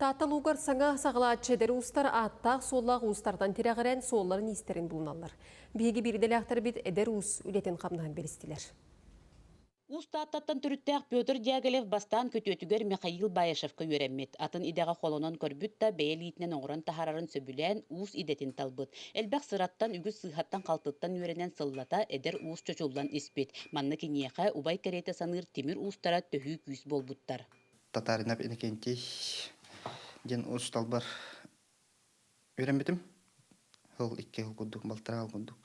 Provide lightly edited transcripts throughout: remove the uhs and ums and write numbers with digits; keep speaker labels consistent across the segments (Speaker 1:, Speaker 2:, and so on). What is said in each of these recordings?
Speaker 1: Татылугар саңа сағылатшы әдер ұстар аттақ соллақ ұстардан тирағырен солларын истерін бұлыналар. Беги бірдел ақтыр бет әдер ұс үлетін қамнаған берістілер.
Speaker 2: Устаттан түріттәк Петр Дягилев бастан көтөтүгер Михаил Баешевка үйрәммет. Атын идеға қолонан көрбүтта бәйел итінен оңыран тахарарын сөбілән уус идетін талбыт. Әлбәқ сыраттан үгіз сыйхаттан қалтыттан үйренен сыллата әдер уус чочулдан іспет. Манны кенеқа убай кәреті саныр темір уустара төхі күйс болбуттар.
Speaker 3: Татаринап энекенти ден уус талбар үйрәмметім. Хыл икке хыл күддік, балтыра хыл күддік.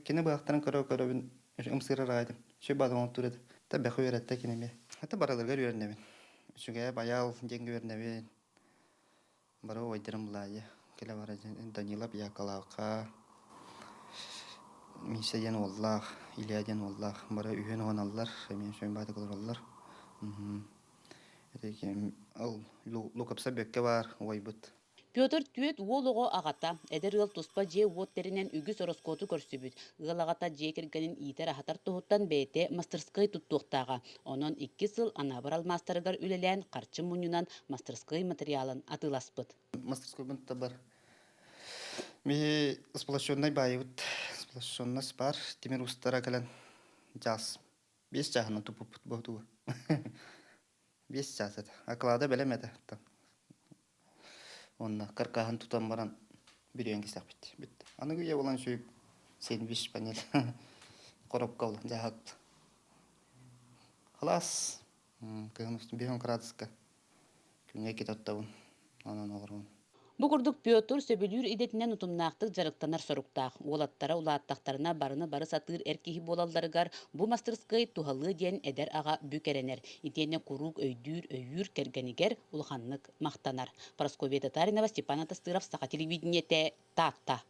Speaker 3: Кені бұяқтарын көрі Умсыры райдым. Шөй бадым оңып тұрады. Бәқі өйретті кенеме. Әті бараларға өрінемін. Үшіге баял денгі өрінемін. Бары ойдырым бұлайы. Келе бара Данила Бияқалауқа. Миса ден оллақ, Илья ден оллақ. Бары үйен оғаналар. Мен шөй бады қылыр олар. Лукапса бөкке бар, ой бұд.
Speaker 2: Петр түйет уолуғо ағата, әдер ыл туспа же уоттерінен үгіз ороскоту көрсібіт. Ыл ағата же кергенін итер ахатар тұхыттан бәйте мастерскай тұттуқтаға. Онон 2 сыл анабар алмастырығар үлелән қарчы мұнынан мастерскай материалын атыласпыт.
Speaker 3: Мастерскай бұнтта бар. Мен сплошоннай байыбыт. Сплошоннас бар. Темір ұстара кәлін жас. 5 жағынан тұпып бұқтуы. 5 жас еді. Ақылада бәлемеді. Онна каркахан тутан баран бирен кисак бит. Аны гыя болан шөйп сенбиш панел. Коробка болан жахат. Халас. Кыгыныстын бирен крадыска. Күнге кетаттабын. Анан олармын.
Speaker 2: Бұқырдық Петр сөбілер идетінен ұтымнақтық жарықтанар соруқтақ. Олаттара улаттақтарына барыны бары сатыр әркехи болалдарығар бұ мастерскай тухалы ден әдер аға бүкеренер. Итене құрук өйдүр кергенігер ұлғанлық мақтанар. Парасковия Татаринова, Степан Атастыров, Сақа телевидениете, Татта.